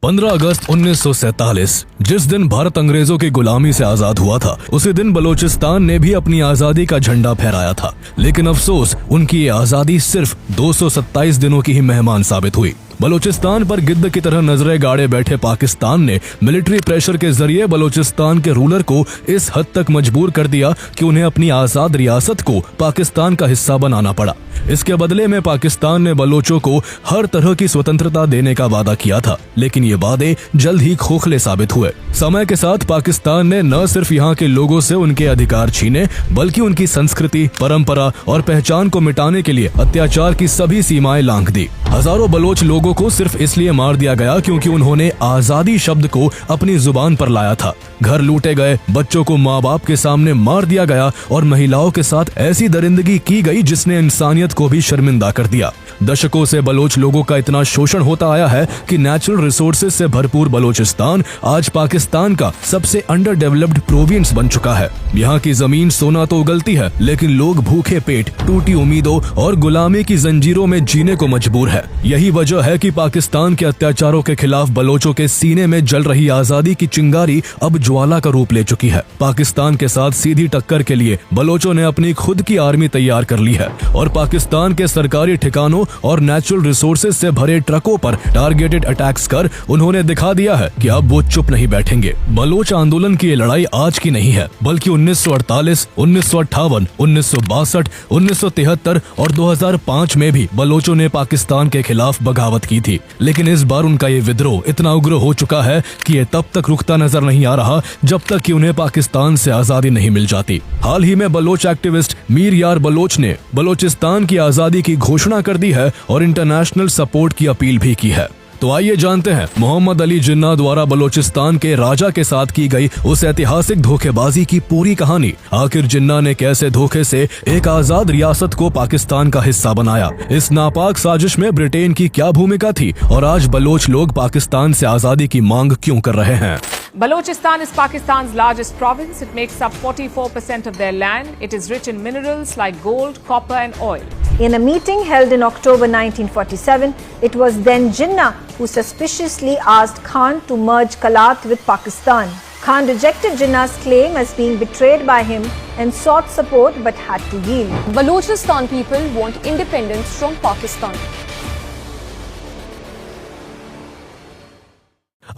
15 अगस्त 1947 जिस दिन भारत अंग्रेजों की गुलामी से आजाद हुआ था, उसी दिन बलूचिस्तान ने भी अपनी आजादी का झंडा फहराया था। लेकिन अफसोस, उनकी ये आजादी सिर्फ 227 दिनों की ही मेहमान साबित हुई। बलूचिस्तान पर गिद्ध की तरह नजरें गाड़े बैठे पाकिस्तान ने मिलिट्री प्रेशर के जरिए बलूचिस्तान के रूलर को इस हद तक मजबूर कर दिया कि उन्हें अपनी आजाद रियासत को पाकिस्तान का हिस्सा बनाना पड़ा। इसके बदले में पाकिस्तान ने बलोचों को हर तरह की स्वतंत्रता देने का वादा किया था, लेकिन ये वादे जल्द ही खोखले साबित हुए। समय के साथ पाकिस्तान ने न सिर्फ यहाँ के लोगों से उनके अधिकार छीने, बल्कि उनकी संस्कृति, परंपरा और पहचान को मिटाने के लिए अत्याचार की सभी सीमाएं लांघ दी। हजारों बलोच लोगों को सिर्फ इसलिए मार दिया गया क्योंकि उन्होंने आजादी शब्द को अपनी जुबान पर लाया था। घर लूटे गए, बच्चों को माँ बाप के सामने मार दिया गया और महिलाओं के साथ ऐसी दरिंदगी की गई जिसने इंसानियत को भी शर्मिंदा कर दिया। दशकों से बलोच लोगों का इतना शोषण होता आया है कि नेचुरल रिसोर्सेज से भरपूर बलूचिस्तान आज पाकिस्तान का सबसे अंडर डेवलप्ड प्रोविंस बन चुका है। यहाँ की जमीन सोना तो उगलती है, लेकिन लोग भूखे पेट, टूटी उम्मीदों और गुलामी की जंजीरों में जीने को मजबूर है। यही वजह है कि पाकिस्तान के अत्याचारों के खिलाफ बलोचों के सीने में जल रही आजादी की चिंगारी अब ज्वाला का रूप ले चुकी है। पाकिस्तान के साथ सीधी टक्कर के लिए बलोचों ने अपनी खुद की आर्मी तैयार कर ली है और पाकिस्तान के सरकारी ठिकानों और नेचुरल रिसोर्सेज से भरे ट्रकों पर टारगेटेड अटैक्स कर उन्होंने दिखा दिया है कि अब वो चुप नहीं बैठेंगे। बलोच आंदोलन की ये लड़ाई आज की नहीं है, बल्कि 1948, 1958, 1962, 1973 और 2005 में भी बलोचों ने पाकिस्तान के खिलाफ बगावत की थी। लेकिन इस बार उनका ये विद्रोह इतना उग्र हो चुका है कि ये तब तक रुकता नजर नहीं आ रहा जब तक कि उन्हें पाकिस्तान से आजादी नहीं मिल जाती। हाल ही में बलोच एक्टिविस्ट मीर यार बलोच ने बलूचिस्तान की आजादी की घोषणा कर दी है और इंटरनेशनल सपोर्ट की अपील भी की है। तो आइए जानते हैं मोहम्मद अली जिन्ना द्वारा बलूचिस्तान के राजा के साथ की गई उस ऐतिहासिक धोखेबाजी की पूरी कहानी। आखिर जिन्ना ने कैसे धोखे से एक आजाद रियासत को पाकिस्तान का हिस्सा बनाया, इस नापाक साजिश में ब्रिटेन की क्या भूमिका थी और आज बलोच लोग पाकिस्तान से आजादी की मांग क्यों कर रहे हैं। Balochistan is Pakistan's largest province. It makes up 44% of their land. It is rich in minerals like gold, copper and oil. In a meeting held in October 1947, it was then Jinnah who suspiciously asked Khan to merge Kalat with Pakistan. Khan rejected Jinnah's claim as being betrayed by him and sought support but had to yield. Balochistan people want independence from Pakistan.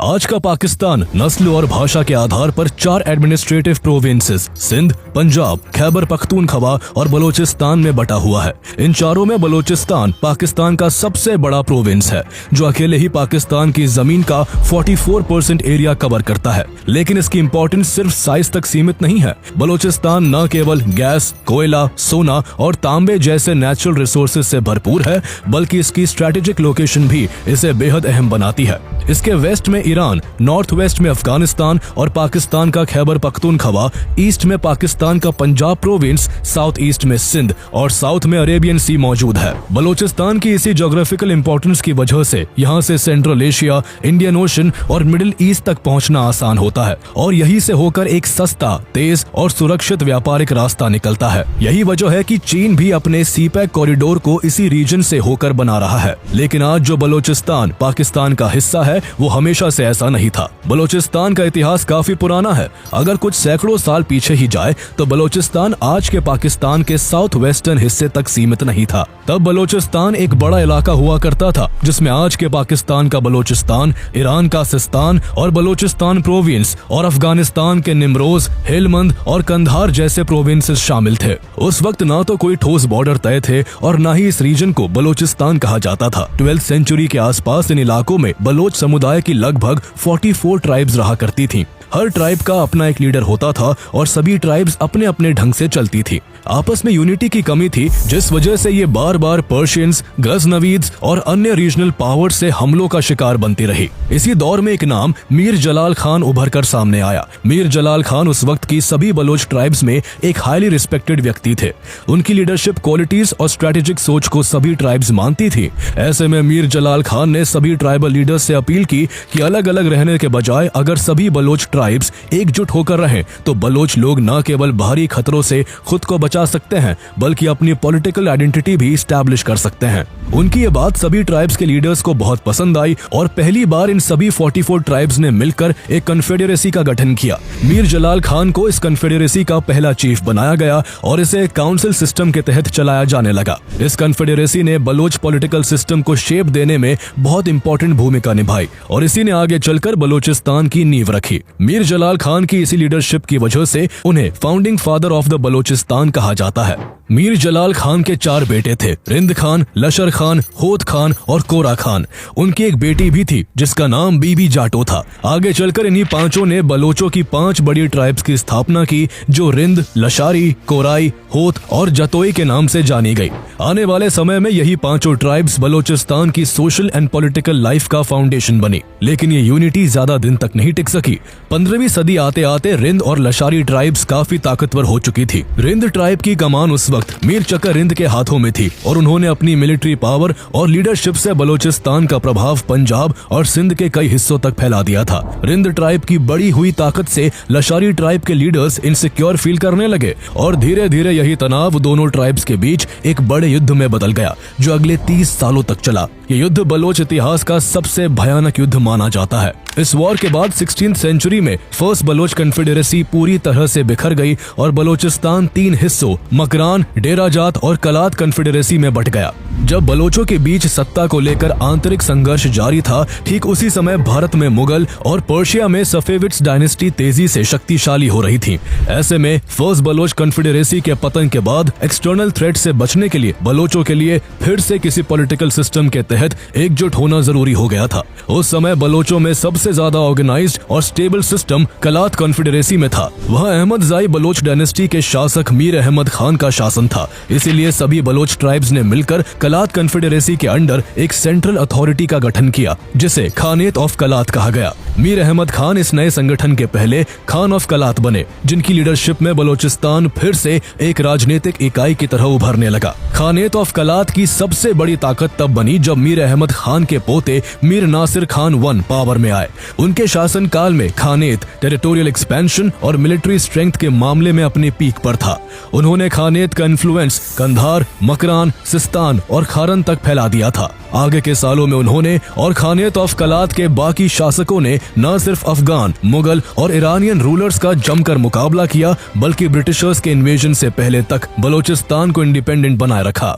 आज का पाकिस्तान नस्ल और भाषा के आधार पर 4 administrative provinces Sindh, Punjab, Khyber Pakhtunkhwa और बलूचिस्तान में बटा हुआ है। इन चारों में बलूचिस्तान पाकिस्तान का सबसे बड़ा प्रोविंस है, जो अकेले ही पाकिस्तान की जमीन का 44% एरिया कवर करता है। लेकिन इसकी इम्पोर्टेंस सिर्फ साइज तक सीमित नहीं है। बलूचिस्तान न केवल गैस, कोयला, सोना और तांबे जैसे नेचुरल रिसोर्सेज से भरपूर है, बल्कि इसकी स्ट्रेटेजिक लोकेशन भी इसे बेहद अहम बनाती है। इसके वेस्ट में ईरान, नॉर्थ वेस्ट में अफगानिस्तान और पाकिस्तान का खैबर पख्तूनख्वा, ईस्ट में पाकिस्तान का पंजाब प्रोविंस, साउथ ईस्ट में सिंध और साउथ में अरेबियन सी मौजूद है। बलूचिस्तान की इसी ज्योग्राफिकल इंपॉर्टेंस की वजह से यहाँ से सेंट्रल एशिया, इंडियन ओशन और मिडिल ईस्ट तक पहुँचना आसान होता है और यहीं से होकर एक सस्ता, तेज और सुरक्षित व्यापारिक रास्ता निकलता है। यही वजह है कि चीन भी अपने सीपैक कॉरिडोर को इसी रीजन से होकर बना रहा है। लेकिन आज जो बलूचिस्तान पाकिस्तान का हिस्सा है, वो हमेशा से ऐसा नहीं था। बलूचिस्तान का इतिहास काफी पुराना है। अगर कुछ सैकड़ों साल पीछे ही जाए तो बलूचिस्तान आज के पाकिस्तान के साउथ वेस्टर्न हिस्से तक सीमित नहीं था। तब बलूचिस्तान एक बड़ा इलाका हुआ करता था, जिसमें आज के पाकिस्तान का बलूचिस्तान, ईरान का सिस्तान और बलूचिस्तान प्रोविंस और अफगानिस्तान के निमरोज, हेलमंद और कंधार जैसे प्रोविंसेस शामिल थे। उस वक्त न तो कोई ठोस बॉर्डर तय थे और न ही इस रीजन को बलूचिस्तान कहा जाता था। 12वीं सेंचुरी के आसपास इन इलाकों में बलोच समुदाय की लगभग 44 ट्राइब्स रहा करती थीं। हर ट्राइब का अपना एक लीडर होता था और सभी ट्राइब्स अपने अपने ढंग से चलती थी। आपस में यूनिटी की कमी थी, जिस वजह से ये बार बार पर्शियंस, गजनवीद्स और अन्य रीजनल पावर से हमलों का शिकार बनती रही। इसी दौर में एक नाम मीर जलाल खान उभर कर सामने आया। मीर जलाल खान उस वक्त की सभी बलोच ट्राइब्स में एक हाईली रिस्पेक्टेड व्यक्ति थे। उनकी लीडरशिप क्वालिटीज और स्ट्रेटेजिक सोच को सभी ट्राइब्स मानती थी। ऐसे में मीर जलाल खान ने सभी ट्राइबल लीडर्स से अपील की कि अलग अलग रहने के बजाय अगर सभी बलोच ट्राइब्स एकजुट होकर रहें तो बलोच लोग न केवल बाहरी खतरों से खुद को बचा बचा सकते हैं बल्कि अपनी पॉलिटिकल आइडेंटिटी भी स्टैब्लिश कर सकते हैं। उनकी ये बात सभी ट्राइब्स के लीडर्स को बहुत पसंद आई और पहली बार इन सभी 44 ट्राइब्स ने मिलकर एक कन्फेडरेसी का गठन किया। मीर जलाल खान को इस कन्फेडरेसी का पहला चीफ बनाया गया और इसे काउंसिल सिस्टम के तहत चलाया जाने लगा। इस कन्फेडरेसी ने बलोच पॉलिटिकल सिस्टम को शेप देने में बहुत इंपॉर्टेंट भूमिका निभाई और इसी ने आगे चलकर बलोचिस्तान की नींव रखी। मीर जलाल खान की इसी लीडरशिप की वजह से उन्हें founding father of the Balochistan कहा जाता है। मीर जलाल खान के 4 बेटे थे, रिंद खान, लशर खान, होत खान और कोरा खान। उनकी एक बेटी भी थी जिसका नाम बीबी जाटो था। आगे चलकर इन्हीं पांचों ने बलोचों की 5 बड़ी ट्राइब्स की स्थापना की जो रिंद, लशारी, कोराई, होत और जतोई के नाम से जानी गई। आने वाले समय में यही पांचों ट्राइब्स बलोचिस्तान की सोशल एंड पॉलिटिकल लाइफ का फाउंडेशन बनी। लेकिन ये यूनिटी ज्यादा दिन तक नहीं टिक सकी। 15वीं सदी आते आते रिंद और लशारी ट्राइब्स काफी ताकतवर हो चुकी थी। रिंद ट्राइब की कमान उस वक्त मीर चकर रिंद के हाथों में थी और उन्होंने अपनी मिलिट्री पावर और लीडरशिप से बलोचिस्तान का प्रभाव पंजाब और सिंध के कई हिस्सों तक फैला दिया था। रिंद ट्राइब की बड़ी हुई ताकत से लशारी ट्राइब के लीडर्स इनसिक्योर फील करने लगे और धीरे धीरे यही तनाव दोनों ट्राइब्स के बीच एक बड़े युद्ध में बदल गया जो अगले 30 सालों तक चला। ये युद्ध बलोच इतिहास का सबसे भयानक युद्ध माना जाता है। इस वॉर के बाद 16वीं सेंचुरी में फर्स्ट बलोच कन्फेडरेसी पूरी तरह से बिखर गई और बलोचिस्तान 3 हिस्सों मकरान, डेरा जात और कलात कन्फेडरेसी में बंट गया। जब बलोचों के बीच सत्ता को लेकर आंतरिक संघर्ष जारी था, ठीक उसी समय भारत में मुगल और पर्शिया में सफेविड्स डायनेस्टी तेजी से शक्तिशाली हो रही थी। ऐसे में फर्स्ट बलोच कन्फेडरेसी के पतन के बाद एक्सटर्नल थ्रेट से बचने के लिए बलोचों के लिए फिर से किसी पॉलिटिकल सिस्टम के तहत एकजुट होना जरूरी हो गया था। उस समय बलोचों में सबसे ज्यादा ऑर्गेनाइज्ड और स्टेबल सिस्टम कलात कॉन्फेडरेसी में था। वहाँ अहमदजाई बलोच डायनेस्टी के शासक मीर अहमद खान का शासन था। इसीलिए सभी बलोच ट्राइब्स ने मिलकर कलात कॉन्फेडरेसी के अंडर एक सेंट्रल अथॉरिटी का गठन किया जिसे खानेत ऑफ कलात कहा गया। मीर अहमद खान इस नए संगठन के पहले खान ऑफ कलात बने, जिनकी लीडरशिप में बलोचिस्तान फिर से एक राजनीतिक इकाई की तरह उभरने लगा। खानेत ऑफ कलात की सबसे बड़ी ताकत तब बनी जब मीर अहमद खान के पोते मीर नासिर खान 1 पावर में आए। उनके शासन काल में खानेत टेरिटोरियल एक्सपेंशन और मिलिट्री स्ट्रेंथ के मामले में अपनी पीक पर था। उन्होंने खानेत का इन्फ्लुएंस कंधार, मकरान, सिस्तान और खारन तक फैला दिया था। आगे के सालों में उन्होंने और खानेत ऑफ कलात के बाकी शासकों ने न सिर्फ अफगान, मुगल और ईरानियन रूलर्स का जमकर मुकाबला किया बल्कि ब्रिटिशर्स के इन्वेजन से पहले तक बलोचिस्तान को इंडिपेंडेंट बनाए रखा।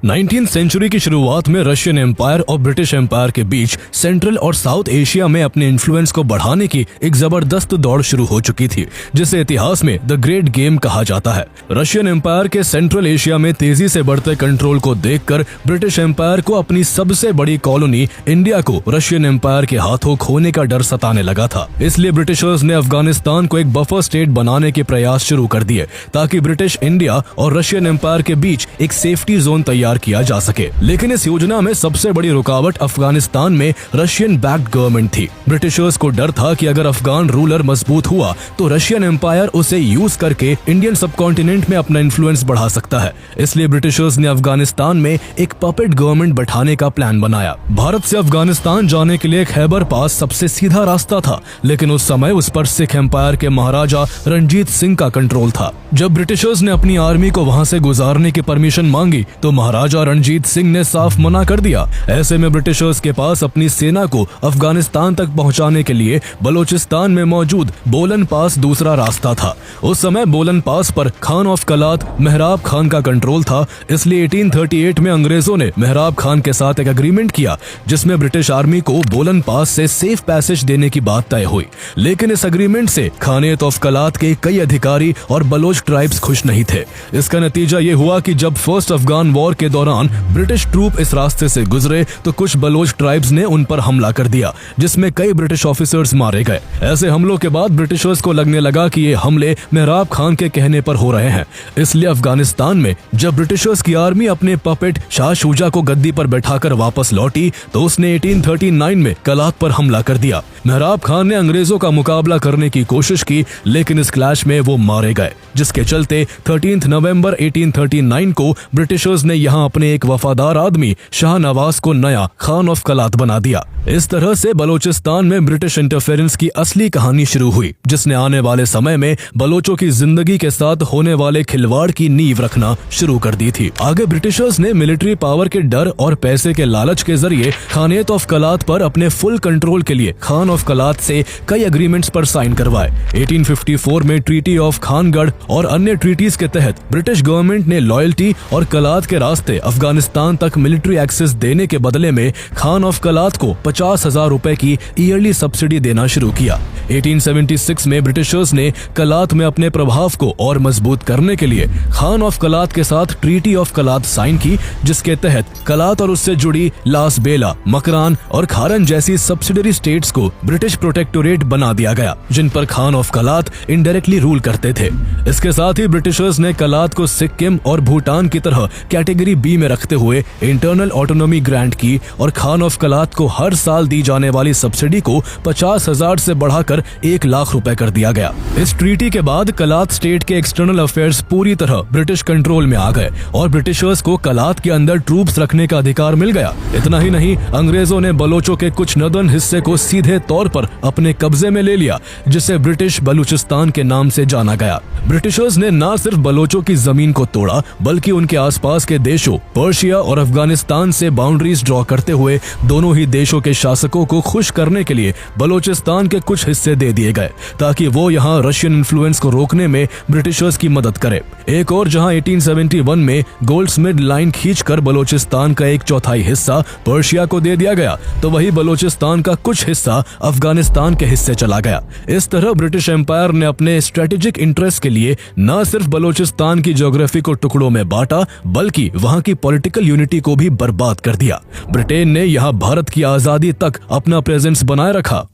19वीं सेंचुरी की शुरुआत में रशियन एम्पायर और ब्रिटिश एम्पायर के बीच सेंट्रल और साउथ एशिया में अपने इन्फ्लुएंस को बढ़ाने की एक जबरदस्त दौड़ शुरू हो चुकी थी, जिसे इतिहास में द ग्रेट गेम कहा जाता है। रशियन एम्पायर के सेंट्रल एशिया में तेजी से बढ़ते कंट्रोल को देखकर ब्रिटिश एम्पायर को अपनी सबसे बड़ी कॉलोनी इंडिया को रशियन एम्पायर के हाथों खोने का डर सताने लगा था। इसलिए ब्रिटिशर्स ने अफगानिस्तान को एक बफर स्टेट बनाने के प्रयास शुरू कर दिए ताकि ब्रिटिश इंडिया और रशियन एम्पायर के बीच एक सेफ्टी जोन तैयार किया जा सके। लेकिन इस योजना में सबसे बड़ी रुकावट अफगानिस्तान में रशियन बैक्ड गवर्नमेंट थी। ब्रिटिशर्स को डर था कि अगर अफगान रूलर मजबूत हुआ तो रशियन एम्पायर उसे यूज करके इंडियन सबकॉन्टिनेंट में अपना इन्फ्लुएंस बढ़ा सकता है। इसलिए ब्रिटिशर्स ने अफगानिस्तान में एक पपेट गवर्नमेंट बैठाने का प्लान बनाया। भारत से अफगानिस्तान जाने के लिए खैबर पास सबसे सीधा रास्ता था, लेकिन उस समय उस पर सिख एम्पायर के महाराजा रणजीत सिंह का कंट्रोल था। जब ब्रिटिशर्स ने अपनी आर्मी को वहां से गुजारने की परमिशन मांगी तो महाराजा रणजीत सिंह ने साफ मना कर दिया। ऐसे में ब्रिटिशर्स के पास अपनी सेना को अफगानिस्तान तक पहुंचाने के लिए बलोचिस्तान में मौजूद बोलन पास दूसरा रास्ता था। उस समय बोलन पास पर खान ऑफ कलात मेहराब खान का कंट्रोल था। इसलिए 1838 में अंग्रेजों ने मेहराब खान के साथ एक एग्रीमेंट किया जिसमें ब्रिटिश आर्मी को बोलन पास से सेफ पैसेज देने की बात तय हुई। लेकिन इस एग्रीमेंट से खानेत ऑफ कलात के कई अधिकारी और बलोच ट्राइब्स खुश नहीं थे। इसका नतीजा ये हुआ कि जब फर्स्ट अफगान वॉर के दौरान ब्रिटिश ट्रूप इस रास्ते से गुजरे तो कुछ बलोच ट्राइब्स ने उन पर हमला कर दिया, जिसमें कई ब्रिटिश ऑफिसर्स मारे गए। ऐसे हमलों के बाद ब्रिटिशर्स को लगने लगा कि ये हमले मेहराब खान के कहने पर हो रहे हैं। इसलिए अफगानिस्तान में जब ब्रिटिशर्स की आर्मी अपने पपेट शाह शुजा को गद्दी पर बैठाकर वापस लौटी तो उसने 1839 में कलात पर हमला कर दिया। मेहराब खान ने अंग्रेजों का मुकाबला करने की कोशिश की, लेकिन इस क्लैश में वो मारे गए, जिसके चलते 13 नवंबर 1839 को ब्रिटिशर्स ने यहाँ अपने एक वफादार आदमी शाह नवाज को नया खान ऑफ कलात बना दिया। इस तरह से बलोचिस्तान में ब्रिटिश इंटरफेरेंस की असली कहानी शुरू हुई, जिसने आने वाले समय में बलोचों की जिंदगी के साथ होने वाले खिलवाड़ की नींव रखना शुरू कर दी थी। आगे ब्रिटिशर्स ने मिलिट्री पावर के डर और पैसे के लालच के जरिए खानेत ऑफ कलात पर अपने फुल कंट्रोल के लिए खान ऑफ कलात से कई एग्रीमेंट्स पर साइन करवाए। 1854 में ट्रीटी ऑफ खानगढ़ और अन्य ट्रीटीज के तहत ब्रिटिश गवर्नमेंट ने लॉयल्टी और कलात के रास्ते अफगानिस्तान तक मिलिट्री एक्सेस देने के बदले में खान ऑफ कलात को 50,000 रुपए की ईयरली सब्सिडी देना शुरू किया। 1876 में ब्रिटिशर्स ने कलात में अपने प्रभाव को और मजबूत करने के लिए खान ऑफ कलात के साथ ट्रीटी ऑफ कलात साइन की, जिसके तहत कलात और उससे जुड़ी लास बेला, मकरान और खारन जैसी सब्सिडरी स्टेट्स को ब्रिटिश प्रोटेक्टोरेट बना दिया गया, जिन पर Khan of Kalat indirectly rule करते थे। इसके साथ ही ब्रिटिशर्स ने कलात को सिक्किम और भूटान की तरह कैटेगरी बी में रखते हुए इंटरनल ऑटोनॉमी ग्रांट की और खान ऑफ कलात को हर साल दी जाने वाली सब्सिडी को 50,000 से बढ़ाकर 1 लाख रुपए कर दिया गया। इस ट्रीटी के बाद कलात स्टेट के एक्सटर्नल अफेयर्स पूरी तरह ब्रिटिश कंट्रोल में आ गए और ब्रिटिशर्स को कलात के अंदर ट्रूप्स रखने का अधिकार मिल गया। इतना ही नहीं, अंग्रेजों ने बलोचों के कुछ नदर्न हिस्से को सीधे तौर पर अपने कब्जे में ले लिया, जिसे ब्रिटिश बलूचिस्तान के नाम से जाना गया। ब्रिटिशर्स ने न सिर्फ बलोचों की जमीन को तोड़ा, बल्कि उनके आसपास के देशों पर्शिया और अफगानिस्तान से बाउंड्रीज ड्रॉ करते हुए दोनों ही देशों के शासकों को खुश करने के लिए बलूचिस्तान के कुछ हिस्से दे दिए गए, ताकि वो यहाँ रशियन इन्फ्लुएंस को रोकने में ब्रिटिशर्स की मदद करे। एक और जहाँ 1871 में गोल्डस्मिथ लाइन खींचकर बलूचिस्तान का 1/4 हिस्सा पर्शिया को दे दिया गया, तो वही बलूचिस्तान का कुछ हिस्सा अफगानिस्तान के हिस्से चला गया। इस तरह ब्रिटिश एम्पायर ने अपने स्ट्रेटेजिक इंटरेस्ट के लिए न सिर्फ बलूचिस्तान की ज्योग्राफी को टुकड़ों में बांटा, बल्कि वहाँ की पॉलिटिकल यूनिटी को भी बर्बाद कर दिया। ब्रिटेन ने यहाँ भारत की आजादी तक अपना प्रेजेंस बनाए रखा।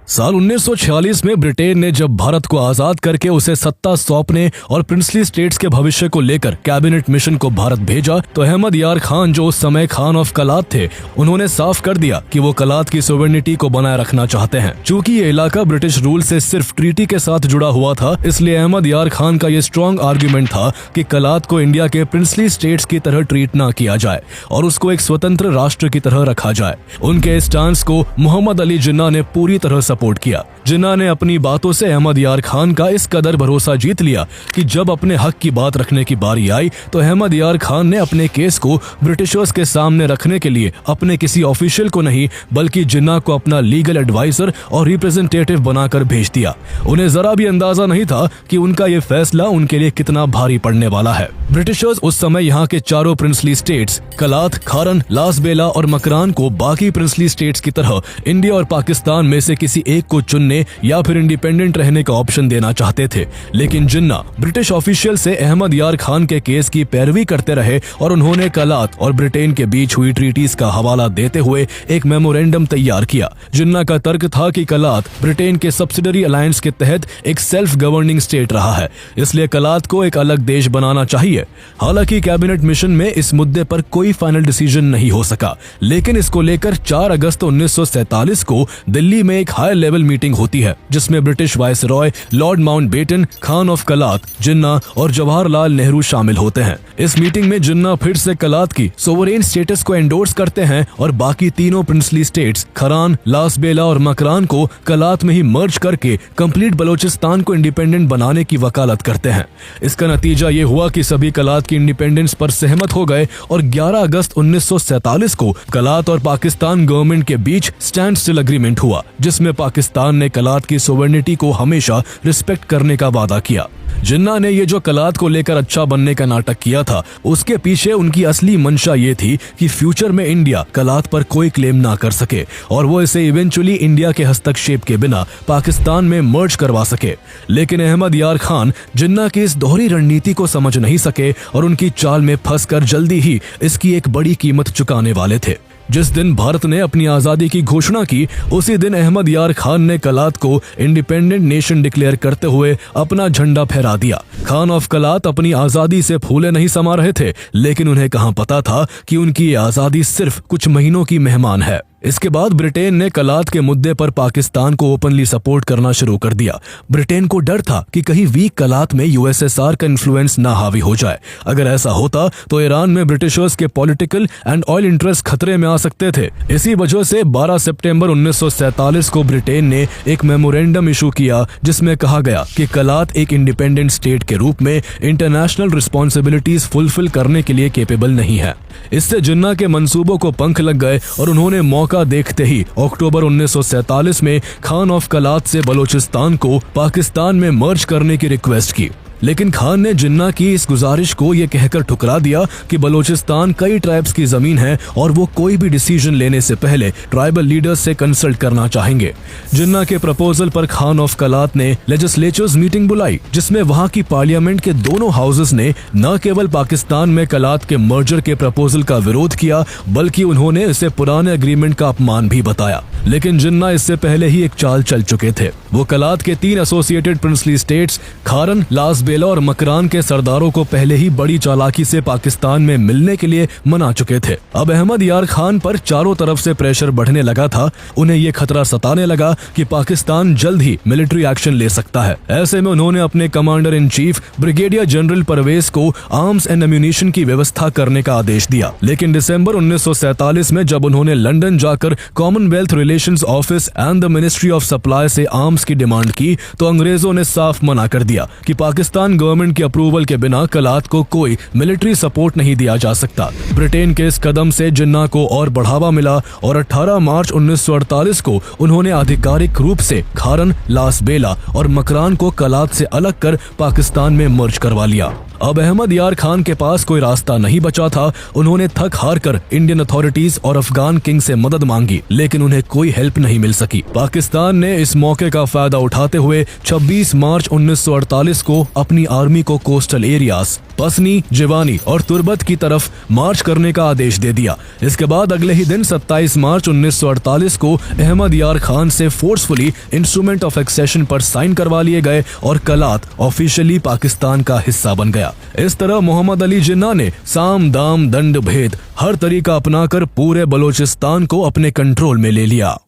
साल 1946 में ब्रिटेन ने जब भारत को आजाद करके उसे सत्ता सौंपने और प्रिंसली स्टेट्स के भविष्य को लेकर कैबिनेट मिशन को भारत भेजा, तो अहमद यार खान, जो उस समय खान ऑफ कलात थे, उन्होंने साफ कर दिया कि वो कलात की सोवेरेनिटी को बनाए रखना चाहते हैं। चूंकि ये इलाका ब्रिटिश रूल से सिर्फ ट्रीटी के साथ जुड़ा हुआ था, इसलिए अहमद यार खान का ये स्ट्रॉन्ग आर्ग्यूमेंट था कि कलात को इंडिया के प्रिंसली स्टेट्स की तरह ट्रीट ना किया जाए और उसको एक स्वतंत्र राष्ट्र की तरह रखा जाए। उनके स्टांस को मोहम्मद अली जिन्ना ने पूरी तरह सपोर्ट किया। जिन्ना ने अपनी बातों से अहमद यार खान का इस कदर भरोसा जीत लिया कि जब अपने हक की बात रखने की बारी आई, तो अहमद यार खान ने अपने केस को ब्रिटिशर्स के सामने रखने के लिए अपने किसी ऑफिशियल को नहीं, बल्कि जिन्ना को अपना लीगल एडवाइजर और रिप्रेजेंटेटिव बनाकर भेज दिया। उन्हें जरा भी अंदाजा नहीं था कि उनका ये फैसला उनके लिए कितना भारी पड़ने वाला है। ब्रिटिशर्स उस समय यहाँ के चारों प्रिंसली स्टेट्स कलात, खारन, लास बेला और मकरान को बाकी प्रिंसली स्टेट्स की तरह इंडिया और पाकिस्तान में से किसी एक को चुनने या फिर इंडिपेंडेंट रहने का ऑप्शन देना चाहते थे। लेकिन जिन्ना ब्रिटिश ऑफिशियल से अहमद यार खान के केस की पैरवी करते रहे और उन्होंने कलात और ब्रिटेन के बीच हुई ट्रीटीज का हवाला देते हुए एक मेमोरेंडम तैयार किया। जिन्ना का तर्क था कि कलात ब्रिटेन के सब्सिडरी अलायंस के तहत एक सेल्फ गवर्निंग स्टेट रहा है, इसलिए कलात को एक अलग देश बनाना चाहिए। हालांकि कैबिनेट मिशन में इस मुद्दे पर कोई फाइनल डिसीजन नहीं हो सका, लेकिन इसको लेकर 4 अगस्त 1947 को दिल्ली में एक हाई लेवल मीटिंग होती है, जिसमें British viceroy lord Mountbatten, Khan of Kalat, Jinnah और जवाहरलाल नेहरू शामिल होते हैं। इस मीटिंग में जिन्ना फिर से कलात की सोवरेन स्टेटस को एंडोर्स करते हैं और बाकी तीनों प्रिंसली स्टेट्स खरान, लास बेला और मकरान को कलात में ही मर्ज करके कंप्लीट बलूचिस्तान को इंडिपेंडेंट बनाने की वकालत करते हैं। इसका नतीजा ये हुआ कि सभी कलात की इंडिपेंडेंस पर सहमत हो गए और 11 अगस्त 1947 को कलात और पाकिस्तान गवर्नमेंट के बीच स्टैंड स्टिल एग्रीमेंट हुआ, जिसमें पाकिस्तान ने कलात की सोवरेनिटी को हमेशा रिस्पेक्ट करने का वादा किया। जिन्ना ने ये जो कलात को लेकर अच्छा बनने का नाटक किया था, उसके पीछे उनकी असली मंशा ये थी कि फ्यूचर में इंडिया कलात पर कोई क्लेम ना कर सके और वो इसे इवेंचुअली इंडिया के हस्तक्षेप के बिना पाकिस्तान में मर्ज करवा सके। लेकिन अहमद यार खान जिन्ना की इस दोहरी रणनीति को समझ नहीं सके और उनकी चाल में फंसकर जल्दी ही इसकी एक बड़ी कीमत चुकाने वाले थे। जिस दिन भारत ने अपनी आजादी की घोषणा की, उसी दिन अहमद यार खान ने कलात को इंडिपेंडेंट नेशन डिक्लेयर करते हुए अपना झंडा फहरा दिया। खान ऑफ कलात अपनी आजादी से फूले नहीं समा रहे थे, लेकिन उन्हें कहां पता था कि उनकी ये आजादी सिर्फ कुछ महीनों की मेहमान है। इसके बाद ब्रिटेन ने कलात के मुद्दे पर पाकिस्तान को ओपनली सपोर्ट करना शुरू कर दिया। ब्रिटेन को डर था कि कहीं वीक कलात में यूएसएसआर का इन्फ्लुएंस ना हावी हो जाए। अगर ऐसा होता तो ईरान में ब्रिटिशर्स के पॉलिटिकल एंड ऑयल इंटरेस्ट खतरे में आ सकते थे। इसी वजह से 12 सितंबर 1947 को ब्रिटेन ने एक मेमोरेंडम इशू किया जिसमें कहा गया कि कलात एक इंडिपेंडेंट स्टेट के रूप में इंटरनेशनल रिस्पॉन्सिबिलिटीज फुलफिल करने के लिए केपेबल नहीं है। इससे जिन्ना के मंसूबों को पंख लग गए और उन्होंने मौका देखते ही अक्टूबर 1947 में खान ऑफ कलात से बलूचिस्तान को पाकिस्तान में मर्ज करने की रिक्वेस्ट की। लेकिन खान ने जिन्ना की इस गुजारिश को ये कहकर ठुकरा दिया कि बलूचिस्तान कई ट्राइब्स की जमीन है और वो कोई भी डिसीजन लेने से पहले ट्राइबल लीडर्स से कंसल्ट करना चाहेंगे। जिन्ना के प्रपोजल पर खान ऑफ कलात ने लेजिस्लेचर्स मीटिंग बुलाई जिसमें वहां की पार्लियामेंट के दोनों हाउसेस ने न केवल पाकिस्तान में कलात के मर्जर के प्रपोजल का विरोध किया बल्कि उन्होंने इसे पुराने एग्रीमेंट का अपमान भी बताया। लेकिन जिन्ना इससे पहले ही एक चाल चल चुके थे। वो कलात के 3 एसोसिएटेड प्रिंसली स्टेट्स खारन, लासबेला और मकरान के सरदारों को पहले ही बड़ी चालाकी से पाकिस्तान में मिलने के लिए मना चुके थे। अब अहमद यार खान पर चारों तरफ से प्रेशर बढ़ने लगा था। उन्हें ये खतरा सताने लगा कि पाकिस्तान जल्द ही मिलिट्री एक्शन ले सकता है। ऐसे में उन्होंने अपने commander in chief brigadier general Parvez को आर्म्स एंड एम्यूनिशन की व्यवस्था करने का आदेश दिया। लेकिन दिसंबर 1947 में जब उन्होंने लंदन जाकर Commonwealth relations office and the ministry of supply से आर्म्स की डिमांड की तो अंग्रेजों ने साफ मना कर दिया कि पाकिस्तान गवर्नमेंट के अप्रूवल के बिना कलात को कोई मिलिट्री सपोर्ट नहीं दिया जा सकता। ब्रिटेन के इस कदम से जिन्ना को और बढ़ावा मिला और 18 मार्च 1948 को उन्होंने आधिकारिक रूप से खारन, लासबेला और मकरान को कलात से अलग कर पाकिस्तान में मर्ज करवा लिया। अब अहमद यार खान के पास कोई रास्ता नहीं बचा था। उन्होंने थक हार कर इंडियन अथॉरिटीज और अफगान किंग से मदद मांगी लेकिन उन्हें कोई हेल्प नहीं मिल सकी। पाकिस्तान ने इस मौके का फायदा उठाते हुए 26 मार्च 1948 को अपनी आर्मी को कोस्टल एरियाज पसनी, जिवानी और तुर्बत की तरफ मार्च करने का आदेश दे दिया। इसके बाद अगले ही दिन 27 मार्च 1948 को अहमद यार खान से फोर्सफुली इंस्ट्रूमेंट ऑफ एक्सेशन पर साइन करवा लिए गए और कलात ऑफिशियली पाकिस्तान का हिस्सा बन गया। इस तरह मोहम्मद अली जिन्ना ने साम दाम दंड भेद हर तरीका अपनाकर पूरे बलूचिस्तान को अपने कंट्रोल में ले लिया।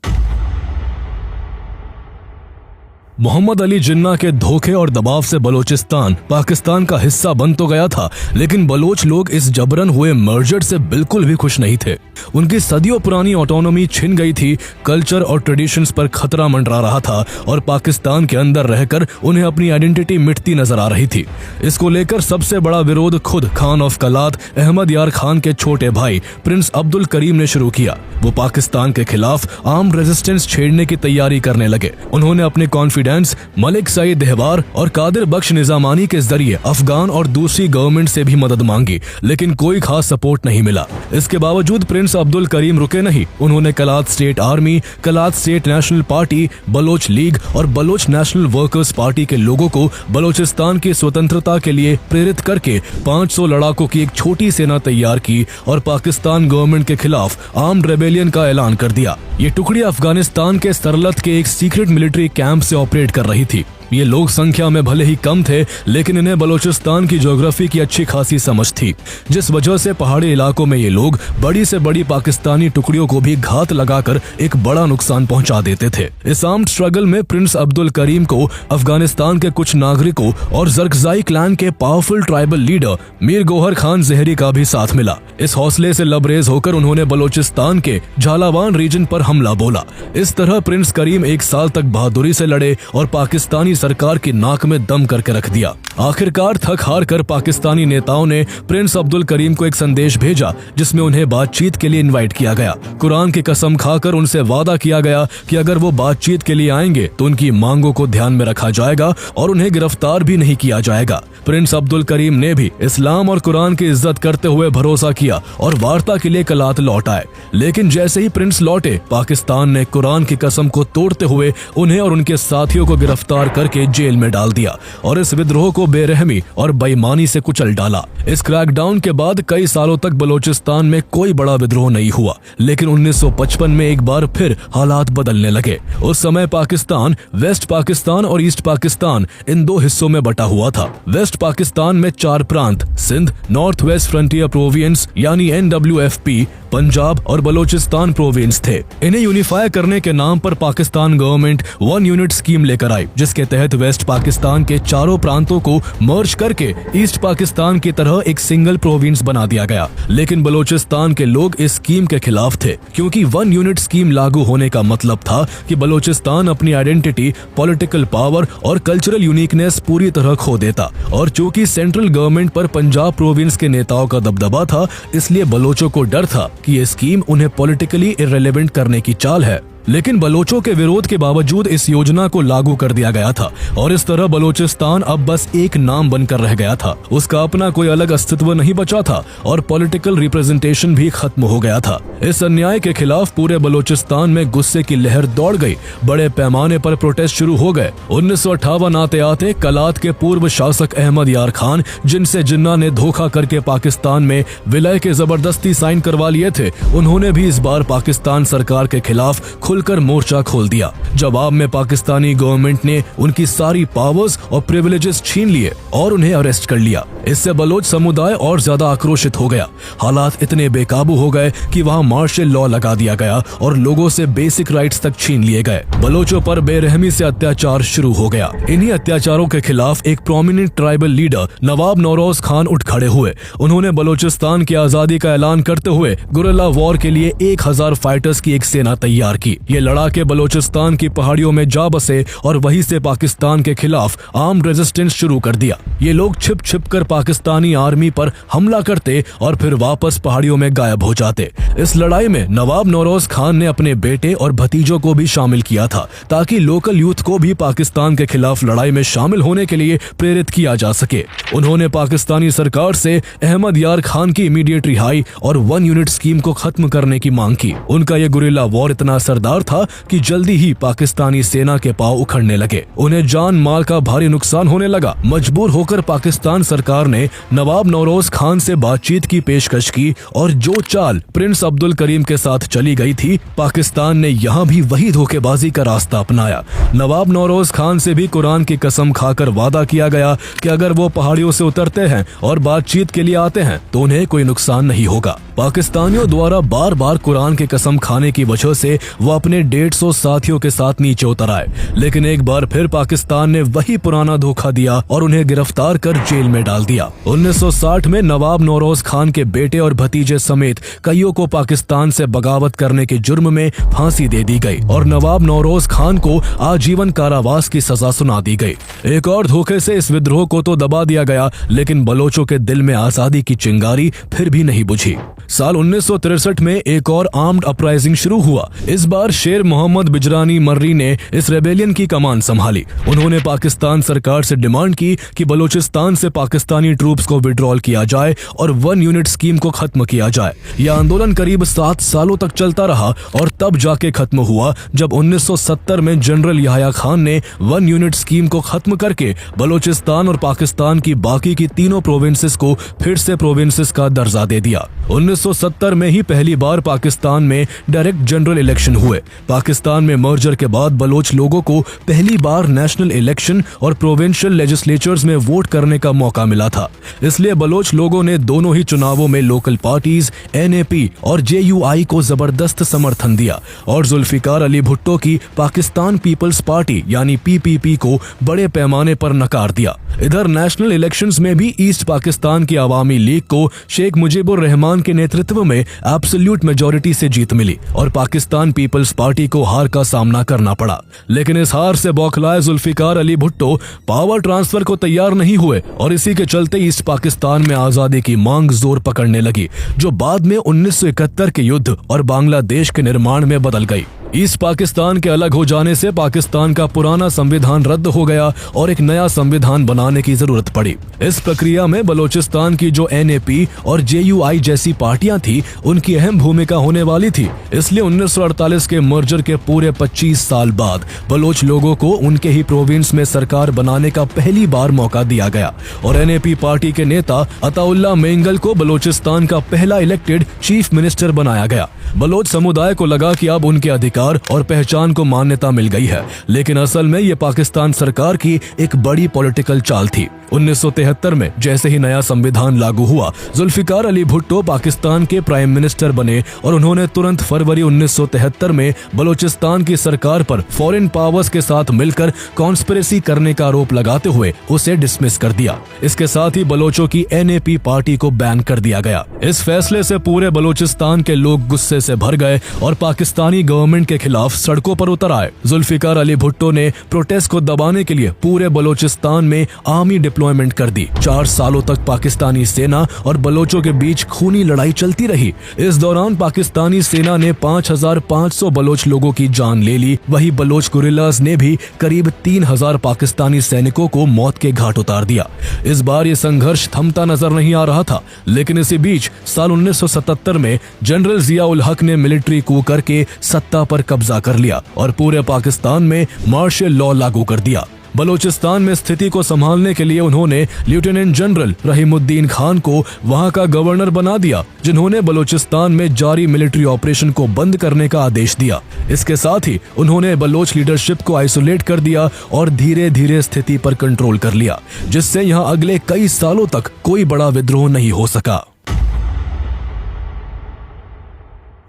मोहम्मद अली जिन्ना के धोखे और दबाव से बलूचिस्तान पाकिस्तान का हिस्सा बन तो गया था लेकिन बलोच लोग इस जबरन हुए मर्जर से बिल्कुल भी खुश नहीं थे। उनकी सदियों पुरानी ऑटोनॉमी छिन गई थी, कल्चर और ट्रेडिशंस पर खतरा मंडरा रहा था और पाकिस्तान के अंदर रहकर उन्हें अपनी आइडेंटिटी मिटती नजर आ रही थी। इसको लेकर सबसे बड़ा विरोध खुद खान ऑफ कलात अहमद यार खान के छोटे भाई प्रिंस अब्दुल करीम ने शुरू किया। वो पाकिस्तान के खिलाफ आर्म रेजिस्टेंस छेड़ने की तैयारी करने लगे। उन्होंने अपने कॉन्फिडेंस मलिक सईद देहवार और कादिर बख्श निजामानी के जरिए अफगान और दूसरी गवर्नमेंट से भी मदद मांगी लेकिन कोई खास सपोर्ट नहीं मिला। इसके बावजूद प्रिंस अब्दुल करीम रुके नहीं। उन्होंने Kalat state army, Kalat state national party, Baloch league और बलोच नेशनल वर्कर्स पार्टी के लोगों को बलोचिस्तान की स्वतंत्रता के लिए प्रेरित करके 500 लड़ाकों की एक छोटी सेना तैयार की और पाकिस्तान गवर्नमेंट के खिलाफ आर्म्ड रेबेलियन का ऐलान कर दिया। ये टुकड़ी अफगानिस्तान के सरलत के एक सीक्रेट मिलिट्री कैंप से ऑपरेट कर रही थी। ये लोग संख्या में भले ही कम थे लेकिन इन्हें बलूचिस्तान की ज्योग्राफी की अच्छी खासी समझ थी जिस वजह से पहाड़ी इलाकों में ये लोग बड़ी से बड़ी पाकिस्तानी टुकड़ियों को भी घात लगाकर एक बड़ा नुकसान पहुंचा देते थे। इस आर्म्ड स्ट्रगल में प्रिंस अब्दुल करीम को अफगानिस्तान के कुछ नागरिकों और जरकजाई क्लैन के powerful tribal leader Mir Gohar Khan Zehri का भी साथ मिला। इस हौसले से लबरेज होकर उन्होंने बलूचिस्तान के झालावान रीजन पर हमला बोला। इस तरह प्रिंस करीम 1 साल तक बहादुरी से लड़े और पाकिस्तानी सरकार की नाक में दम करके रख दिया। आखिरकार थक हार कर पाकिस्तानी नेताओं ने प्रिंस अब्दुल करीम को एक संदेश भेजा जिसमें उन्हें बातचीत के लिए इनवाइट किया गया। कुरान की कसम खाकर उनसे वादा किया गया कि अगर वो बातचीत के लिए आएंगे तो उनकी मांगों को ध्यान में रखा जाएगा और उन्हें गिरफ्तार भी नहीं किया जाएगा। प्रिंस अब्दुल करीम ने भी इस्लाम और कुरान की इज्जत करते हुए भरोसा किया और वार्ता के लिए कलात लौट आए। लेकिन जैसे ही प्रिंस लौटे पाकिस्तान ने कुरान की कसम को तोड़ते हुए उन्हें और उनके साथियों को गिरफ्तार करके जेल में डाल दिया और इस विद्रोह को बेरहमी और बेईमानी से कुचल डाला। इस क्रैकडाउन के बाद कई सालों तक बलूचिस्तान में कोई बड़ा विद्रोह नहीं हुआ लेकिन 1955 में एक बार फिर हालात बदलने लगे। उस समय पाकिस्तान वेस्ट पाकिस्तान और ईस्ट पाकिस्तान इन 2 हिस्सों में बटा हुआ था। वेस्ट वेस्ट पाकिस्तान में 4 प्रांत Sindh, north west frontier province यानी NWFP, पंजाब और बलोचिस्तान प्रोविंस थे। इन्हें यूनिफाई करने के नाम पर पाकिस्तान गवर्नमेंट 1 यूनिट स्कीम लेकर आई, जिसके तहत वेस्ट पाकिस्तान के चारों प्रांतों को मर्ज करके ईस्ट पाकिस्तान की तरह एक सिंगल प्रोविंस बना दिया गया। लेकिन बलोचिस्तान के लोग इस स्कीम के खिलाफ थे, क्योंकि 1 यूनिट स्कीम लागू होने का मतलब था कि बलोचिस्तान अपनी आइडेंटिटी, पॉलिटिकल पावर और कल्चरल यूनिकनेस पूरी तरह खो देता। और चूंकि सेंट्रल गवर्नमेंट पर पंजाब प्रोविंस के नेताओं का दबदबा था, इसलिए बलोचों को डर था कि ये स्कीम उन्हें पॉलिटिकली इररिलेवेंट करने की चाल है। लेकिन बलोचों के विरोध के बावजूद इस योजना को लागू कर दिया गया था और इस तरह बलोचिस्तान अब बस एक नाम बनकर रह गया था। उसका अपना कोई अलग अस्तित्व नहीं बचा था और पॉलिटिकल रिप्रेजेंटेशन भी खत्म हो गया था। इस अन्याय के खिलाफ पूरे बलोचिस्तान में गुस्से की लहर दौड़ गई। बड़े पैमाने पर प्रोटेस्ट शुरू हो गए। 1958 आते आते कलात के पूर्व शासक अहमद यार खान, जिनसे जिन्ना ने धोखा करके पाकिस्तान में विलय के जबरदस्ती साइन करवा लिए थे, उन्होंने भी इस बार पाकिस्तान सरकार के खिलाफ खुलकर मोर्चा खोल दिया। जवाब में पाकिस्तानी गवर्नमेंट ने उनकी सारी पावर्स और प्रिविलेजेस छीन लिए और उन्हें अरेस्ट कर लिया। इससे बलोच समुदाय और ज्यादा आक्रोशित हो गया। हालात इतने बेकाबू हो गए कि वहां मार्शल लॉ लगा दिया गया और लोगों से बेसिक राइट्स तक छीन लिए गए। बलोचों पर बेरहमी से अत्याचार शुरू हो गया। इन्हीं अत्याचारों के खिलाफ एक प्रोमिनेंट ट्राइबल लीडर नवाब नौरोज खान उठ खड़े हुए। उन्होंने बलोचिस्तान की आजादी का ऐलान करते हुए गुरिल्ला वॉर के लिए 1000 फाइटर्स की एक सेना तैयार की। ये लड़ाके बलोचिस्तान की पहाड़ियों में जा बसे और वहीं से पाकिस्तान के खिलाफ आर्म रेजिस्टेंस शुरू कर दिया। ये लोग छिप छिप कर पाकिस्तानी आर्मी पर हमला करते और फिर वापस पहाड़ियों में गायब हो जाते। इस लड़ाई में नवाब नौरोज खान ने अपने बेटे और भतीजों को भी शामिल किया था, ताकि लोकल यूथ को भी पाकिस्तान के खिलाफ लड़ाई में शामिल होने के लिए प्रेरित किया जा सके। उन्होंने पाकिस्तानी सरकार से अहमद यार खान की इमीडिएट रिहाई और 1 यूनिट स्कीम को खत्म करने की मांग की। उनका ये गुरिल्ला वॉर इतना असरदार था कि जल्दी ही पाकिस्तानी सेना के पांव उखड़ने लगे। उन्हें जान माल का भारी नुकसान होने लगा। मजबूर होकर पाकिस्तान सरकार ने नवाब नौरोज खान से बातचीत की पेशकश की और जो चाल प्रिंस अब्दुल करीम के साथ चली गई थी, पाकिस्तान ने यहाँ भी वही धोखेबाजी का रास्ता अपनाया। नवाब नौरोज खान से भी कुरान की कसम खाकर वादा किया गया कि अगर वो पहाड़ियों से उतरते हैं और बातचीत के लिए आते हैं तो उन्हें कोई नुकसान नहीं होगा। पाकिस्तानियों द्वारा बार बार कुरान की कसम खाने की वजह से वो अपने 150 साथियों के साथ नीचे उतर आए। लेकिन एक बार फिर पाकिस्तान ने वही पुराना धोखा दिया और उन्हें गिरफ्तार कर जेल में डाल दिया। 1960 में नवाब नौरोज खान के बेटे और भतीजे समेत कईयों को पाकिस्तान से बगावत करने के जुर्म में फांसी दे दी गई और नवाब नौरोज खान को आजीवन कारावास की सजा सुना दी गई। एक और धोखे से इस विद्रोह को तो दबा दिया गया, लेकिन बलोचों के दिल में आजादी की चिंगारी फिर भी नहीं बुझी। साल 1963 में एक और आर्म्ड अपराइजिंग शुरू हुआ। इस बार शेर मोहम्मद बिजरानी मर्री ने इस रेबेलियन की कमान संभाली। उन्होंने पाकिस्तान सरकार से डिमांड की कि बलूचिस्तान से पाकिस्तानी ट्रूप्स को विड्रॉल किया जाए और 1 यूनिट स्कीम को खत्म किया जाए। यह आंदोलन करीब 7 सालों तक चलता रहा और तब जाके खत्म हुआ जब 1970 में जनरल याह्या खान ने 1 यूनिट स्कीम को खत्म करके बलूचिस्तान और पाकिस्तान की बाकी की तीनों प्रोविंसेस को फिर से प्रोविंसेस का दर्जा दे दिया। 1970 में ही पहली बार पाकिस्तान में डायरेक्ट जनरल इलेक्शन हुए। पाकिस्तान में मर्जर के बाद बलोच लोगों को पहली बार नेशनल इलेक्शन और प्रोविंशियल लेजिस्लेचर्स में वोट करने का मौका मिला था। इसलिए बलोच लोगों ने दोनों ही चुनावों में लोकल पार्टीज NAP और JUI को जबरदस्त समर्थन दिया और जुल्फिकार अली भुट्टो की पाकिस्तान पीपल्स पार्टी यानी PPP को बड़े पैमाने पर नकार दिया। इधर नेशनल इलेक्शंस में भी ईस्ट पाकिस्तान की अवामी लीग को शेख मुजीबुर रहमान के नेतृत्व में एब्सोल्यूट मेजॉरिटी से जीत मिली और पाकिस्तान पीपल्स पार्टी को हार का सामना करना पड़ा। लेकिन इस हार से बौखलाए जुल्फिकार अली भुट्टो पावर ट्रांसफर को तैयार नहीं हुए और इसी के चलते ईस्ट पाकिस्तान में आजादी की मांग जोर पकड़ने लगी, जो बाद में 1971 के युद्ध और बांग्लादेश के निर्माण में बदल गई। ईस्ट पाकिस्तान के अलग हो जाने से पाकिस्तान का पुराना संविधान रद्द हो गया और एक नया संविधान बनाने की जरूरत पड़ी। इस प्रक्रिया में बलूचिस्तान की जो NAP और JUI जैसी पार्टियां थी, उनकी अहम भूमिका होने वाली थी। इसलिए 1948 के मर्जर के पूरे 25 साल बाद बलोच लोगों को उनके ही प्रोविंस में सरकार बनाने का पहली बार मौका दिया गया और NAP पार्टी के नेता अताउल्ला मेंगल को बलूचिस्तान का पहला इलेक्टेड चीफ मिनिस्टर बनाया गया। बलोच समुदाय को लगा कि अब उनके अधिकार अधिकार और पहचान को मान्यता मिल गई है, लेकिन असल में ये पाकिस्तान सरकार की एक बड़ी पॉलिटिकल चाल थी। 1973 में जैसे ही नया संविधान लागू हुआ, जुल्फिकार अली भुट्टो पाकिस्तान के प्राइम मिनिस्टर बने और उन्होंने तुरंत फरवरी 1973 में बलूचिस्तान की सरकार पर फॉरेन पावर्स के साथ मिलकर कॉन्स्पिरेसी करने का आरोप लगाते हुए उसे डिसमिस कर दिया। इसके साथ ही बलोचों की NAP पार्टी को बैन कर दिया गया। इस फैसले से पूरे बलूचिस्तान के लोग गुस्से से भर गए और पाकिस्तानी गवर्नमेंट के खिलाफ सड़कों पर उतर आए। जुल्फिकार अली भुट्टो ने प्रोटेस्ट को दबाने के लिए पूरे बलूचिस्तान में आर्मी डिप्लॉयमेंट कर दी। 4 सालों तक पाकिस्तानी सेना और बलोचों के बीच खूनी लड़ाई चलती रही। इस दौरान पाकिस्तानी सेना ने 5500 बलोच लोगों की जान ले ली। वही बलोच गुरिल्लास ने भी करीब 3000 पाकिस्तानी सैनिकों को मौत के घाट उतार दिया। इस बार ये संघर्ष थमता नजर नहीं आ रहा था, लेकिन इसी बीच साल 1977 में जनरल जिया उल हक ने मिलिट्री कू करके सत्ता पर कब्जा कर लिया और पूरे पाकिस्तान में मार्शल लॉ लागू कर दिया। बलूचिस्तान में स्थिति को संभालने के लिए उन्होंने लेफ्टिनेंट जनरल रहीमुद्दीन खान को वहां का गवर्नर बना दिया, जिन्होंने बलूचिस्तान में जारी मिलिट्री ऑपरेशन को बंद करने का आदेश दिया। इसके साथ ही उन्होंने बलोच लीडरशिप को आइसोलेट कर दिया और धीरे धीरे स्थिति पर कंट्रोल कर लिया, जिससे यहां अगले कई सालों तक कोई बड़ा विद्रोह नहीं हो सका।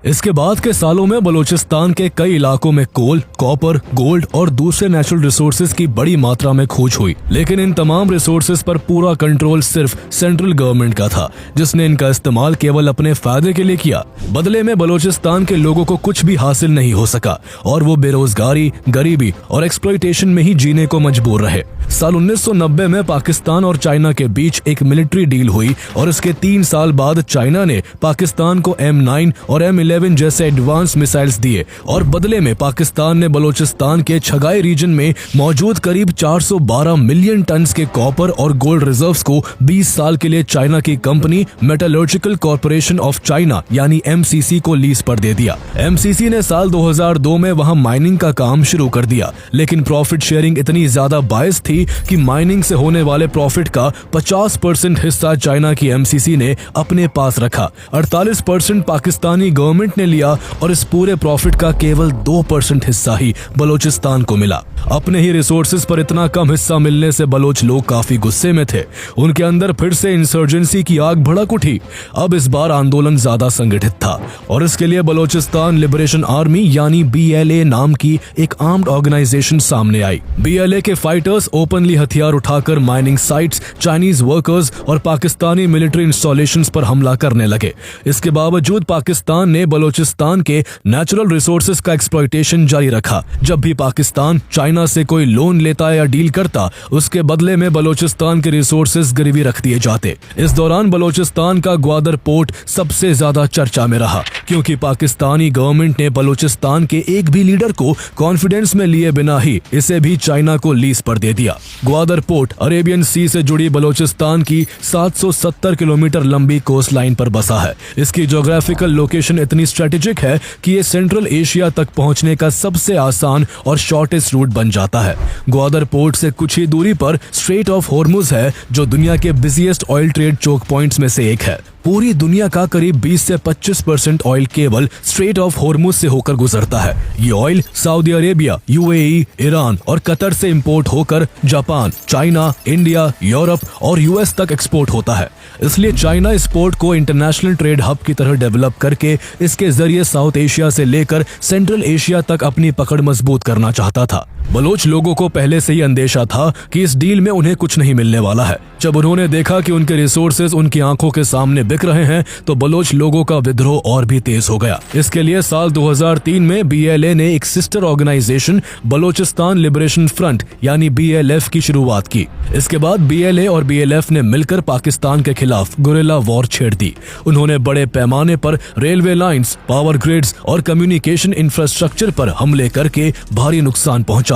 इसके बाद के सालों में बलूचिस्तान के कई इलाकों में कोल, कॉपर, गोल्ड और दूसरे नेचुरल रिसोर्सेज की बड़ी मात्रा में खोज हुई, लेकिन इन तमाम रिसोर्सेज पर पूरा कंट्रोल सिर्फ सेंट्रल गवर्नमेंट का था, जिसने इनका इस्तेमाल केवल अपने फायदे के लिए किया। बदले में बलूचिस्तान के लोगों को कुछ भी हासिल नहीं हो सका और वो बेरोजगारी, गरीबी और एक्सप्लॉयटेशन में ही जीने को मजबूर रहे। साल 1990 में पाकिस्तान और चाइना के बीच एक मिलिट्री डील हुई और इसके 3 साल बाद चाइना ने पाकिस्तान को M9 और M11 जैसे एडवांस मिसाइल्स दिए और बदले में पाकिस्तान ने बलूचिस्तान के छगाई रीजन में मौजूद करीब 412 मिलियन टन के कॉपर और गोल्ड रिजर्व्स को 20 साल के लिए चाइना की company metallurgical corporation of China यानी MCC को लीज पर दे दिया। MCC ने साल 2002 में वहां माइनिंग का काम शुरू कर दिया, लेकिन प्रॉफिट शेयरिंग इतनी ज्यादा बायस थी कि माइनिंग से होने वाले प्रॉफिट का 50% हिस्सा चाइना की MCC ने अपने पास रखा, 48% पाकिस्तानी गवर्नमेंट ने लिया और इस पूरे प्रॉफिट का केवल 2% हिस्सा ही बलूचिस्तान को मिला। अपने ही रिसोर्सेज पर इतना कम हिस्सा मिलने से बलोच लोग काफी गुस्से में थे। उनके अंदर फिर से इंसर्जेंसी की आग भड़क उठी। अब इस बार आंदोलन ज्यादा संगठित था और इसके लिए बलूचिस्तान लिबरेशन आर्मी यानी BLA नाम की एक आर्म्ड ऑर्गेनाइजेशन सामने आई। BLA के फाइटर्स ओपनली हथियार उठाकर माइनिंग साइट्स, चाइनीज वर्कर्स और पाकिस्तानी मिलिट्री इंस्टॉलेशंस पर हमला करने लगे। इसके बावजूद पाकिस्तान ने बलूचिस्तान के नेचुरल रिसोर्सेज का एक्सप्लॉयटेशन जारी रखा। जब भी पाकिस्तान चाइना से कोई लोन लेता या डील करता, उसके बदले में बलूचिस्तान के रिसोर्सेज गिरवी रख दिए जाते। इस दौरान बलूचिस्तान का ग्वादर पोर्ट सबसे ज्यादा चर्चा में रहा, क्योंकि पाकिस्तानी गवर्नमेंट ने बलूचिस्तान के एक भी लीडर को कॉन्फिडेंस में लिए बिना ही इसे भी चाइना को लीज पर दे दिया। ग्वादर पोर्ट अरेबियन सी से जुड़ी बलूचिस्तान की 770 किलोमीटर लंबी कोस्ट लाइन पर बसा है। इसकी ज्योग्राफिकल लोकेशन इतनी स्ट्रेटेजिक है कि ये सेंट्रल एशिया तक पहुंचने का सबसे आसान और शॉर्टेस्ट रूट बन जाता है। ग्वादर पोर्ट से कुछ ही दूरी पर स्ट्रेट ऑफ हॉर्मुज है, जो दुनिया के busiest oil trade choke points में से एक है। पूरी दुनिया का करीब 20 से 25% ऑयल केवल स्ट्रेट ऑफ हॉर्मुज से होकर गुजरता है। ये oil Saudi Arabia, UAE, Iran और कतर से इंपोर्ट होकर जापान, चाइना, इंडिया, यूरोप और US तक एक्सपोर्ट होता है। इसलिए चाइना इस पोर्ट को इंटरनेशनल ट्रेड हब की तरह डेवलप करके इसके जरिए साउथ एशिया से लेकर सेंट्रल एशिया तक अपनी पकड़ मजबूत करना चाहता था। बलोच लोगों को पहले से ही अंदेशा था कि इस डील में उन्हें कुछ नहीं मिलने वाला है। जब उन्होंने देखा कि उनके रिसोर्सेज उनकी आंखों के सामने बिक रहे हैं, तो बलोच लोगों का विद्रोह और भी तेज हो गया। इसके लिए साल 2003 में BLA ने एक sister organisation Balochistan liberation front यानी BLF की शुरुआत की। इसके बाद BLA और BLF ने मिलकर पाकिस्तान के खिलाफ गुरिल्ला वॉर छेड़ दी। उन्होंने बड़े पैमाने पर रेलवे लाइंस, पावर ग्रिड्स और कम्युनिकेशन इंफ्रास्ट्रक्चर पर हमले करके भारी नुकसान पहुंचाया।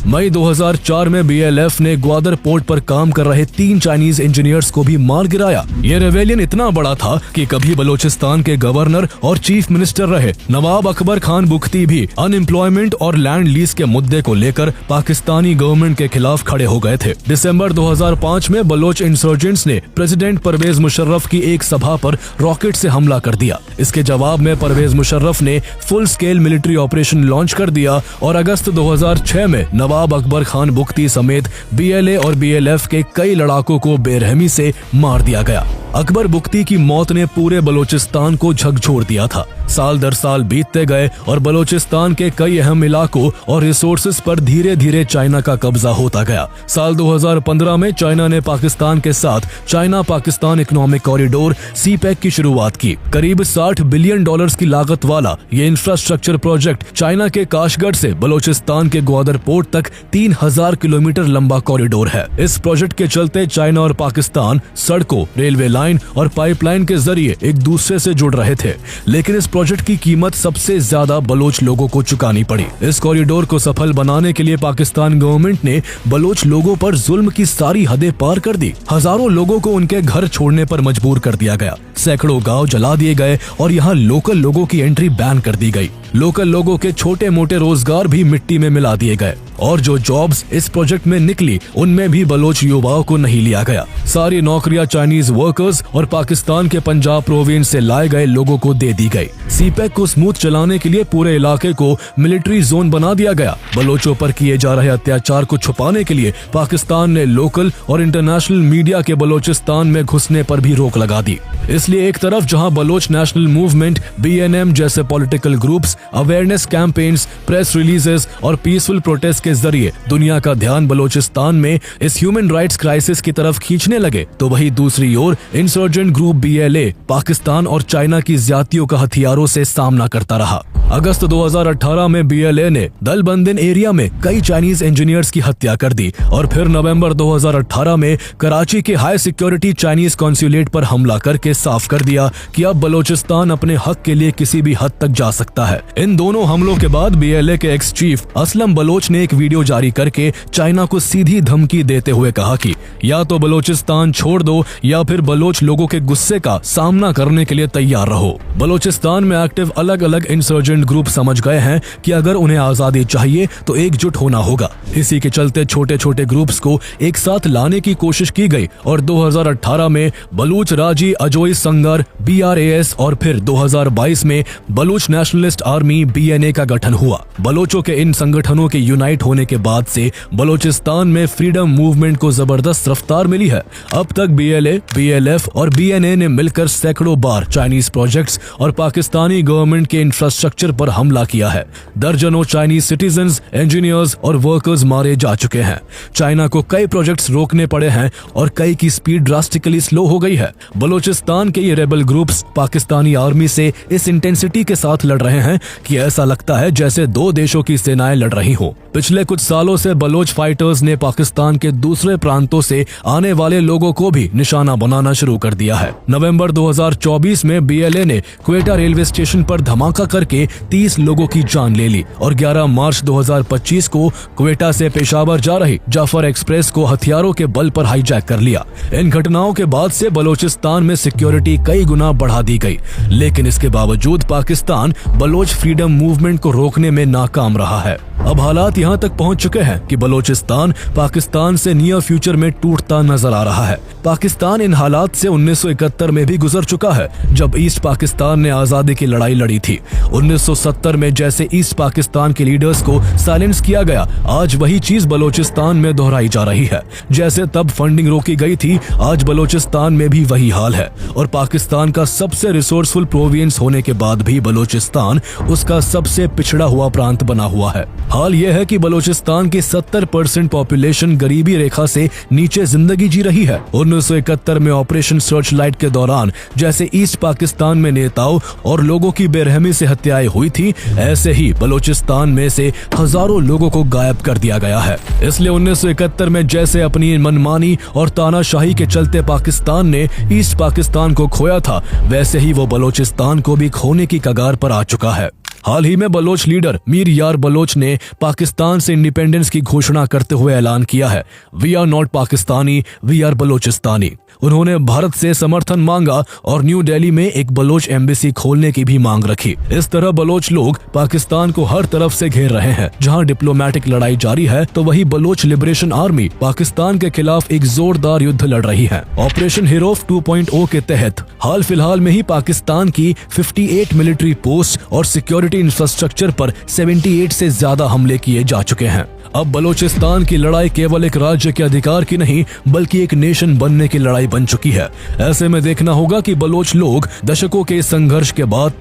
मई 2004 में BLF ने ग्वादर पोर्ट पर काम कर रहे 3 चाइनीज इंजीनियर्स को भी मार गिराया। ये रेवेलियन इतना बड़ा पड़ा था कि कभी बलोचिस्तान के गवर्नर और चीफ मिनिस्टर रहे नवाब अकबर खान बुख्ती भी अनएम्प्लॉयमेंट और लैंड लीज के मुद्दे को लेकर पाकिस्तानी गवर्नमेंट के खिलाफ खड़े हो गए थे। दिसंबर 2005 में बलोच इंसर्जेंट्स ने प्रेसिडेंट परवेज मुशर्रफ की एक सभा पर रॉकेट से हमला कर दिया। इसके जवाब में परवेज मुशर्रफ ने full scale military operation launch कर दिया और अगस्त 2006 में नवाब अकबर खान बुख्ती समेत BLA और BLF के कई लड़ाकों को बेरहमी से मार दिया गया। अकबर बुख्ती की मौत ने पूरे बलोचिस्तान को झकझोर दिया था। साल दर साल बीतते गए और बलोचिस्तान के कई अहम इलाकों और रिसोर्सेज पर धीरे धीरे चाइना का कब्जा होता गया। साल 2015 में चाइना ने पाकिस्तान के साथ China Pakistan economic corridor CPEC की शुरुआत की। करीब $60 बिलियन की लागत वाला ये इंफ्रास्ट्रक्चर प्रोजेक्ट चाइना के काशगढ़ से बलोचिस्तान के ग्वादर पोर्ट तक 3000 किलोमीटर लंबा कॉरिडोर है। इस प्रोजेक्ट के चलते चाइना और पाकिस्तान सड़कों, रेलवे लाइन और पाइपलाइन के जरिए एक दूसरे से जुड़ रहे थे, लेकिन इस प्रोजेक्ट की कीमत सबसे ज्यादा बलोच लोगों को चुकानी पड़ी। इस कॉरिडोर को सफल बनाने के लिए पाकिस्तान गवर्नमेंट ने बलोच लोगों पर जुल्म की सारी हदें पार कर दी। हजारों लोगों को उनके घर छोड़ने पर मजबूर कर दिया गया। सैकड़ों गांव जला दिए गए और यहाँ लोकल लोगों की एंट्री बैन कर दी गई। लोकल लोगों के छोटे मोटे रोजगार भी मिट्टी में मिला दिए गए और जो जॉब्स इस प्रोजेक्ट में निकली उनमें भी बलोच युवाओं को नहीं लिया गया। सारी नौकरियां चाइनीज वर्कर्स और पाकिस्तान के पंजाब प्रोविंस से लाए गए लोगों को दे दी गई। CPEC को स्मूथ चलाने के लिए पूरे इलाके को मिलिट्री जोन बना दिया गया। बलोचों पर किए जा रहे अत्याचार को छुपाने के लिए पाकिस्तान ने लोकल और इंटरनेशनल मीडिया के बलोचिस्तान में घुसने पर भी रोक लगा दी। इसलिए एक तरफ जहां बलोच नेशनल मूवमेंट BNM जैसे political groups awareness campaigns, press releases और पीसफुल प्रोटेस्ट के जरिए दुनिया का ध्यान बलोचिस्तान में इस ह्यूमन राइट्स क्राइसिस की तरफ खींचने लगे, तो वहीं दूसरी ओर इंसर्जेंट ग्रुप BLA पाकिस्तान और चाइना की ज्यादतियों का हथियारों से सामना करता रहा। अगस्त 2018 में BLA ने दलबंदिन एरिया में कई चाइनीज इंजीनियर्स की हत्या कर दी और फिर नवंबर 2018 में कराची के हाई सिक्योरिटी चाइनीज कॉन्सुलेट पर हमला करके साफ कर दिया कि अब बलोचिस्तान अपने हक के लिए किसी भी हद तक जा सकता है। इन दोनों हमलों के बाद BLA के एक्स चीफ असलम बलोच ने एक वीडियो जारी करके चाइना को सीधी धमकी देते हुए कहा कि या तो बलोचिस्तान छोड़ दो या फिर बलोच लोगों के गुस्से का सामना करने के लिए तैयार रहो। बलोचिस्तान में एक्टिव अलग अलग इंसर्जेंट ग्रुप समझ गए हैं कि अगर उन्हें आजादी चाहिए तो एकजुट होना होगा। इसी के चलते छोटे छोटे ग्रुप्स को एक साथ लाने की कोशिश की गई और 2018 में बलूच राजी अजोई संगर BRAS और फिर 2022 में बलूच नेशनलिस्ट आर्मी BNA का गठन हुआ। बलोचों के इन संगठनों के यूनाइट होने के बाद से बलोचिस्तान में फ्रीडम मूवमेंट को जबरदस्त रफ्तार मिली है। अब तक BLA, BLF और BNA ने मिलकर सैकड़ों बार चाइनीज प्रोजेक्ट्स और पाकिस्तानी गवर्नमेंट के इंफ्रास्ट्रक्चर पर हमला किया है। दर्जनों चाइनीज सिटीजन्स, इंजीनियर्स और वर्कर्स मारे जा चुके हैं। चाइना को कई प्रोजेक्ट्स रोकने पड़े हैं और कई की स्पीड ड्रास्टिकली स्लो हो गई है। बलोचिस्तान के ये रेबल ग्रुप्स पाकिस्तानी आर्मी से इस इंटेंसिटी के साथ लड़ रहे हैं कि ऐसा लगता है जैसे दो देशों की सेनाएं लड़ रही हो। पिछले कुछ सालों से बलोच फाइटर्स ने पाकिस्तान के दूसरे प्रांतों से आने वाले लोगों को भी निशाना बनाना शुरू कर दिया है। नवंबर 2024 में BLA ने क्वेटा रेलवे स्टेशन पर धमाका करके 30 लोगों की जान ले ली और 11 मार्च 2025 को क्वेटा से पेशावर जा रही जाफर एक्सप्रेस को हथियारों के बल पर हाईजैक कर लिया। इन घटनाओं के बाद से बलोचिस्तान में सिक्योरिटी कई गुना बढ़ा दी गई, लेकिन इसके बावजूद पाकिस्तान बलोच फ्रीडम मूवमेंट को रोकने में नाकाम रहा है। अब हालात यहाँ तक पहुँच चुके हैं कि बलोचिस्तान पाकिस्तान से नियर फ्यूचर में टूटता नजर आ रहा है। पाकिस्तान इन हालात से 1971 में भी गुजर चुका है, जब ईस्ट पाकिस्तान ने आजादी की लड़ाई लड़ी थी। 1970 में जैसे ईस्ट पाकिस्तान के लीडर्स को साइलेंस किया गया, आज वही चीज बलोचिस्तान में दोहराई जा रही है। जैसे तब फंडिंग रोकी गई थी, आज बलोचिस्तान में भी वही हाल है और पाकिस्तान का सबसे रिसोर्सफुल प्रोविंस होने के बाद भी बलोचिस्तान उसका सबसे पिछड़ा हुआ प्रांत बना हुआ है। हाल यह है कि बलोचिस्तान की 70% पॉपुलेशन गरीबी रेखा से नीचे जिंदगी जी रही है। 1971 में ऑपरेशन सर्च लाइट के दौरान जैसे ईस्ट पाकिस्तान में नेताओं और लोगों की बेरहमी से हत्याएं हुई थी, ऐसे ही बलोचिस्तान में से हजारों लोगों को गायब कर दिया गया है। इसलिए 1971 में जैसे अपनी मनमानी और तानाशाही के चलते पाकिस्तान ने ईस्ट पाकिस्तान को खोया था, वैसे ही वो बलोचिस्तान को भी खोने की कगार पर आ चुका है। हाल ही में बलोच लीडर मीर यार बलोच ने पाकिस्तान से इंडिपेंडेंस की घोषणा करते हुए ऐलान किया है, we are not Pakistani, we are Balochistani. उन्होंने भारत से समर्थन मांगा और न्यू दिल्ली में एक बलोच एम्बेसी खोलने की भी मांग रखी। इस तरह बलोच लोग पाकिस्तान को हर तरफ से घेर रहे हैं। जहां डिप्लोमेटिक लड़ाई जारी है तो वहीं बलोच लिबरेशन आर्मी पाकिस्तान के खिलाफ एक जोरदार युद्ध लड़ रही है। ऑपरेशन हिरोफ 2.0 के तहत हाल फिलहाल में ही पाकिस्तान की 58 मिलिट्री पोस्ट और सिक्योरिटी इंफ्रास्ट्रक्चर पर 78 से ज्यादा हमले किए जा चुके हैं। अब बलोचिस्तान की लड़ाई केवल एक राज्य के अधिकार की नहीं बल्कि एक नेशन बनने की लड़ाई बन चुकी है। ऐसे में देखना होगा कि बलोच लोग दशकों के संघर्ष के बाद